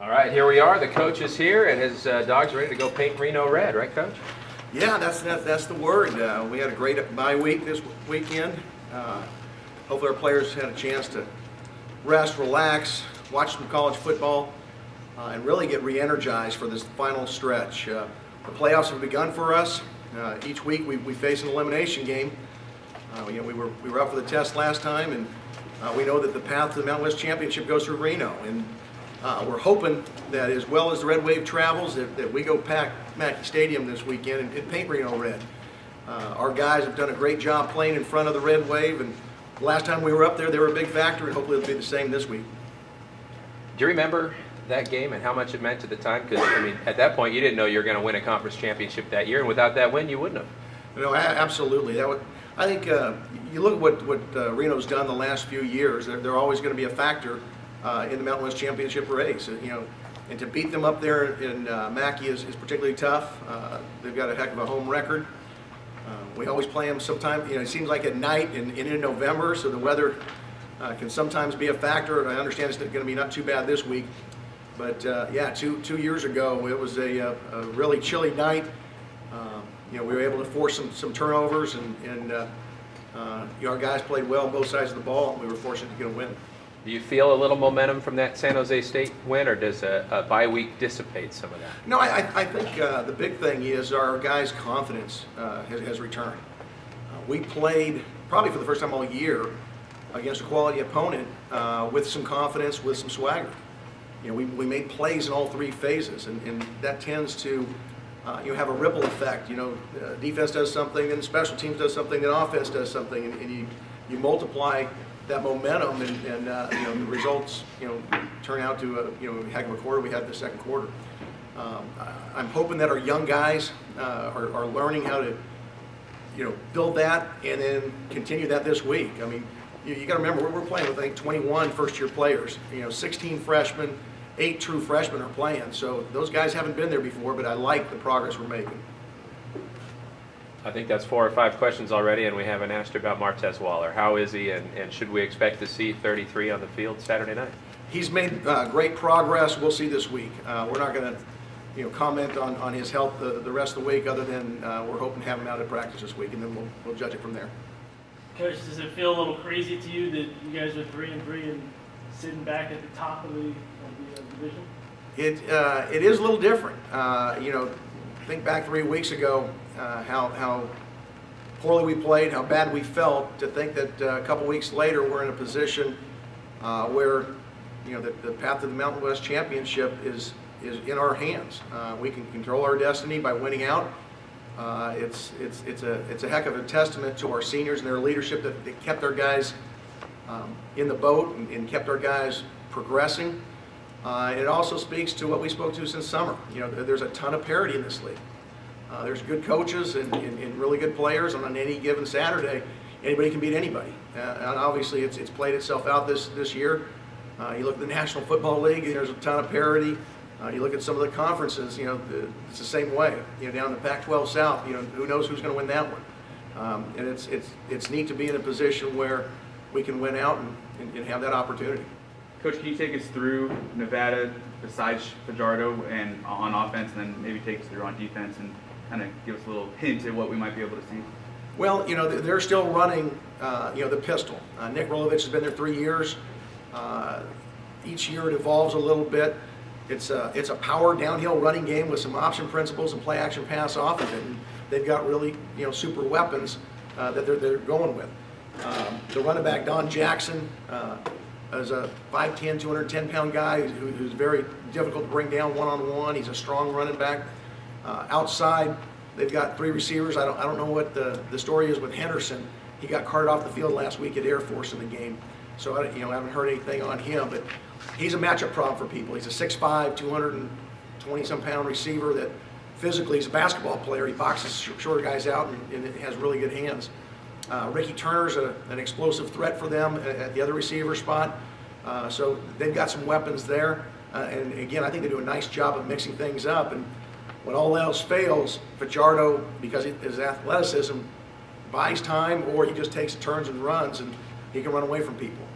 All right, here we are. The coach is here, and his dog's ready to go paint Reno red, right, Coach? Yeah, that's the word. We had a great bye week this weekend. Hopefully our players had a chance to rest, relax, watch some college football, and really get re-energized for this final stretch. The playoffs have begun for us. Each week we face an elimination game. We were up for the test last time, and we know that the path to the Mountain West Championship goes through Reno. And we're hoping that as well as the Red Wave travels, that we go pack Mackey Stadium this weekend and paint Reno red. Our guys have done a great job playing in front of the Red Wave, and the last time we were up there, they were a big factor, and hopefully it'll be the same this week. Do you remember that game and how much it meant at the time? Because, I mean, at that point, you didn't know you were going to win a conference championship that year, and without that win, you wouldn't have. No, absolutely. I think you look at what Reno's done the last few years. They're always going to be a factor in the Mountain West Championship race. And to beat them up there in Mackey is particularly tough. They've got a heck of a home record. We always play them sometime. It seems like at night and in November, so the weather can sometimes be a factor. I understand it's going to be not too bad this week, but yeah, two years ago it was a really chilly night. We were able to force some turnovers, and our guys played well on both sides of the ball, and we were fortunate to get a win. Do you feel a little momentum from that San Jose State win, or does a bye week dissipate some of that? No, I think the big thing is our guys' confidence has returned. We played probably for the first time all year against a quality opponent with some confidence, with some swagger. We made plays in all three phases, and that tends to have a ripple effect. Defense does something, then special teams does something, then offense does something, and you multiply that momentum, and the results turn out to a heck of a quarter we had in the second quarter. I'm hoping that our young guys are learning how to build that and then continue that this week. I mean, you got to remember we're playing with, I think, 21 first-year players. 16 freshmen, 8 true freshmen are playing. So those guys haven't been there before, but I like the progress we're making. I think that's 4 or 5 questions already, and we haven't asked you about Martez Waller. How is he, and should we expect to see 33 on the field Saturday night? He's made great progress. We'll see this week. We're not going to comment on his health the rest of the week, other than we're hoping to have him out at practice this week, and then we'll judge it from there. Coach, does it feel a little crazy to you that you guys are 3-3 and sitting back at the top of the division? It is a little different. Think back 3 weeks ago, how poorly we played, how bad we felt. To think that a couple weeks later we're in a position where the path to the Mountain West Championship is in our hands. We can control our destiny by winning out. It's a heck of a testament to our seniors and their leadership that kept our guys in the boat and kept our guys progressing. It also speaks to what we spoke to since summer. There's a ton of parity in this league. There's good coaches and really good players, and on any given Saturday, anybody can beat anybody. And obviously, it's played itself out this year. You look at the National Football League, there's a ton of parity. You look at some of the conferences, it's the same way. Down the Pac-12 South, who knows who's going to win that one? And it's neat to be in a position where we can win out and have that opportunity. Coach, can you take us through Nevada besides Fajardo and on offense, and then maybe take us through on defense and kind of give us a little hint at what we might be able to see? Well, they're still running, the pistol. Nick Rolovich has been there 3 years. Each year it evolves a little bit. It's a power downhill running game with some option principles and play action pass off of it. And they've got really super weapons that they're going with. The running back Don Jackson is a 5'10", 210-pound guy who's very difficult to bring down one-on-one. He's a strong running back. Outside, they've got 3 receivers. I don't know what the story is with Henderson. He got carted off the field last week at Air Force in the game, so I haven't heard anything on him. But he's a matchup problem for people. He's a 6'5", 220-some-pound receiver that physically is a basketball player. He boxes shorter guys out and has really good hands. Ricky Turner's an explosive threat for them at the other receiver spot. So they've got some weapons there. And again, I think they do a nice job of mixing things up. And when all else fails, Fajardo, because of his athleticism, buys time, or he just takes turns and runs, and he can run away from people.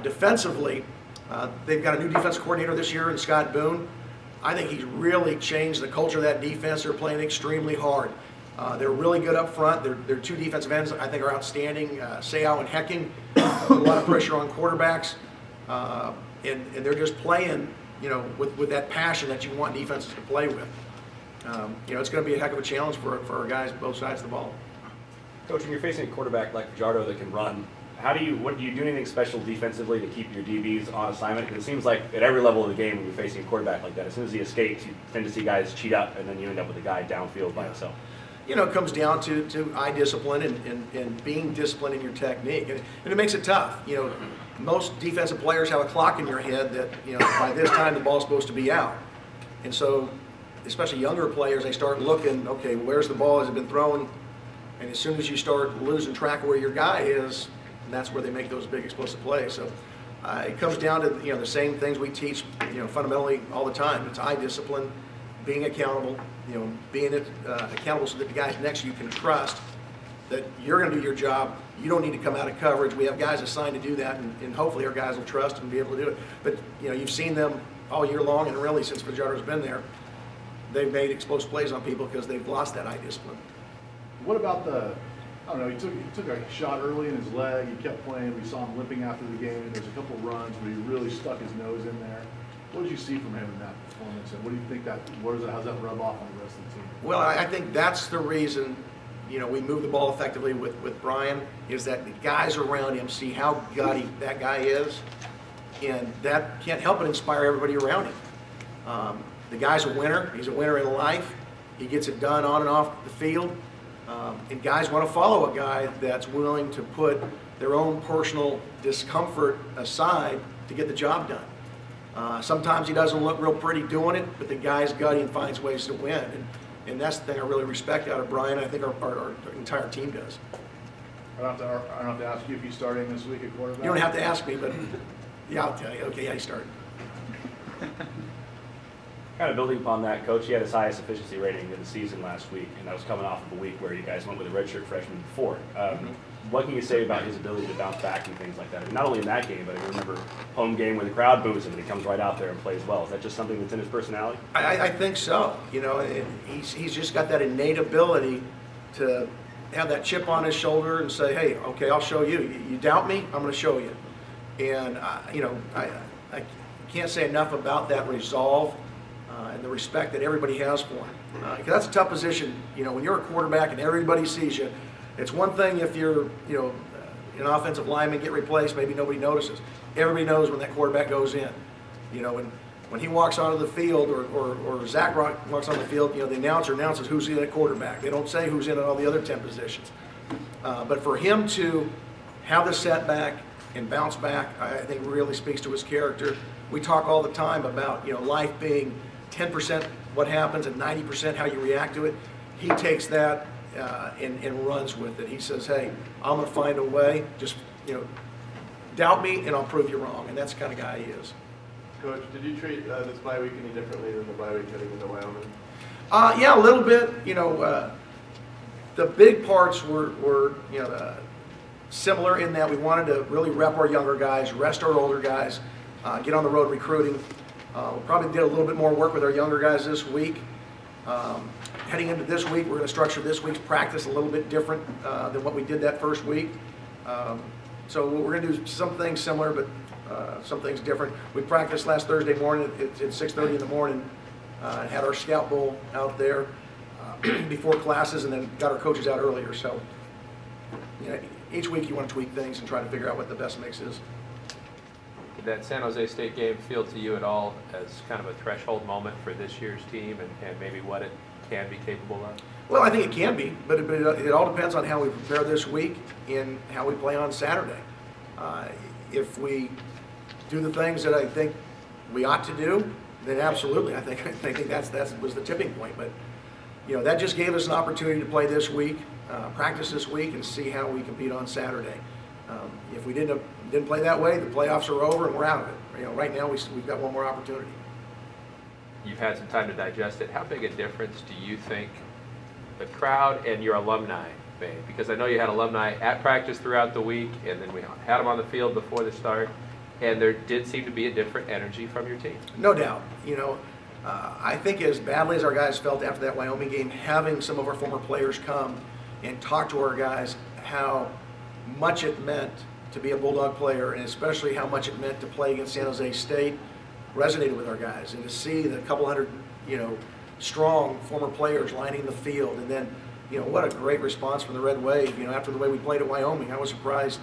Defensively, They've got a new defense coordinator this year in Scott Boone. I think he's really changed the culture of that defense. They're playing extremely hard. They're really good up front. Their two defensive ends, I think, are outstanding. Seau and Hecking, a lot of pressure on quarterbacks, and they're just playing, with that passion that you want defenses to play with. It's going to be a heck of a challenge for our guys both sides of the ball. Coach, when you're facing a quarterback like Fajardo that can run, do you do anything special defensively to keep your DBs on assignment? Because it seems like at every level of the game when you're facing a quarterback like that, as soon as he escapes, you tend to see guys cheat up, and then you end up with a guy downfield by himself. It comes down to eye discipline and being disciplined in your technique. And it makes it tough. Most defensive players have a clock in your head that, by this time the ball's supposed to be out. And so, especially younger players, they start looking, okay, where's the ball? Has it been thrown? And as soon as you start losing track of where your guy is, that's where they make those big explosive plays. So it comes down to, the same things we teach, fundamentally all the time. It's eye discipline, being accountable, being accountable so that the guys next to you can trust that you're going to do your job. You don't need to come out of coverage. We have guys assigned to do that, and hopefully our guys will trust and be able to do it. But, you've seen them all year long, and really since Fajardo's been there, they've made explosive plays on people because they've lost that eye discipline. What about he took a shot early in his leg, he kept playing, we saw him limping after the game, there's a couple of runs where he really stuck his nose in there. What did you see from him in that performance, and what do you think how's that rub off on the rest of the team? Well, I think that's the reason, we move the ball effectively with Brian, is that the guys around him see how gutty that guy is, and that can't help but inspire everybody around him. The guy's a winner. He's a winner in life. He gets it done on and off the field. And guys want to follow a guy that's willing to put their own personal discomfort aside to get the job done. Sometimes he doesn't look real pretty doing it, but the guy's gutty and finds ways to win. And that's the thing I really respect out of Brian. I think our entire team does. I don't have to ask you if he's starting this week at quarterback. You don't have to ask me, but yeah, I'll tell you. Okay, yeah, he started. Kind of building upon that, Coach, he had his highest efficiency rating of the season last week, and that was coming off of a week where you guys went with a redshirt freshman before. What can you say about his ability to bounce back and things like that? I mean, not only in that game, but I remember home game when the crowd boos him and he comes right out there and plays well. Is that just something that's in his personality? I think so. He's just got that innate ability to have that chip on his shoulder and say, hey, okay, I'll show you. You doubt me? I'm going to show you. And, I can't say enough about that resolve and the respect that everybody has for him. Because that's a tough position. When you're a quarterback and everybody sees you, it's one thing if you're, an offensive lineman, get replaced, maybe nobody notices. Everybody knows when that quarterback goes in. When he walks onto the field or Zach walks on the field, the announcer announces who's in at quarterback. They don't say who's in at all the other 10 positions. But for him to have the setback and bounce back, I think really speaks to his character. We talk all the time about, life being 10% what happens and 90% how you react to it. He takes that and runs with it. He says, hey, I'm going to find a way. Just, doubt me and I'll prove you wrong. And that's the kind of guy he is. Coach, did you treat this bye week any differently than the bye week heading into Wyoming? Yeah, a little bit. The big parts were similar in that we wanted to really rep our younger guys, rest our older guys, get on the road recruiting. We probably did a little bit more work with our younger guys this week. Heading into this week, we're going to structure this week's practice a little bit different than what we did that first week. So we're going to do some things similar, but some things different. We practiced last Thursday morning at 6:30 in the morning. Had our scout bowl out there before classes, and then got our coaches out earlier. So each week you want to tweak things and try to figure out what the best mix is. Did that San Jose State game feel to you at all as kind of a threshold moment for this year's team and maybe what it can be capable of? Well, I think it can be, but it all depends on how we prepare this week and how we play on Saturday. If we do the things that I think we ought to do, then absolutely, I think that was the tipping point. But that just gave us an opportunity to play this week, practice this week, and see how we compete on Saturday. If we didn't play that way, the playoffs are over and we're out of it. Right now we've got one more opportunity. You've had some time to digest it. How big a difference do you think the crowd and your alumni made? Because I know you had alumni at practice throughout the week, and then we had them on the field before the start. and there did seem to be a different energy from your team. No doubt. You know, I think as badly as our guys felt after that Wyoming game, having some of our former players come and talk to our guys how much it meant to be a Bulldog player, and especially how much it meant to play against San Jose State, resonated with our guys. And to see the couple hundred, you know, strong former players lining the field, and then, you know, what a great response from the Red Wave. You know, after the way we played at Wyoming, I was surprised,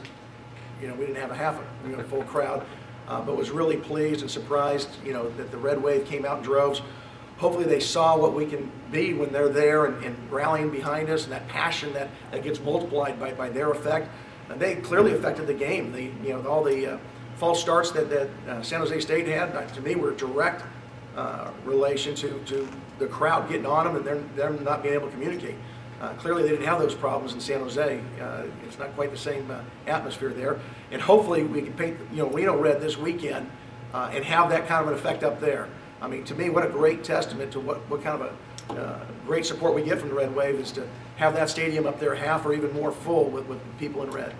you know, we didn't have a full crowd, but was really pleased and surprised, you know, that the Red Wave came out in droves. Hopefully they saw what we can be when they're there and rallying behind us, and that passion that gets multiplied by their effect. And they clearly affected the game. You know, all the false starts that San Jose State had, to me, were direct relation to the crowd getting on them and them not being able to communicate. Clearly they didn't have those problems in San Jose. It's not quite the same atmosphere there. And hopefully we can paint, you know, Reno red this weekend and have that kind of an effect up there. I mean, to me, what a great testament to what kind of a great support we get from the Red Wave is to have that stadium up there half or even more full with people in red.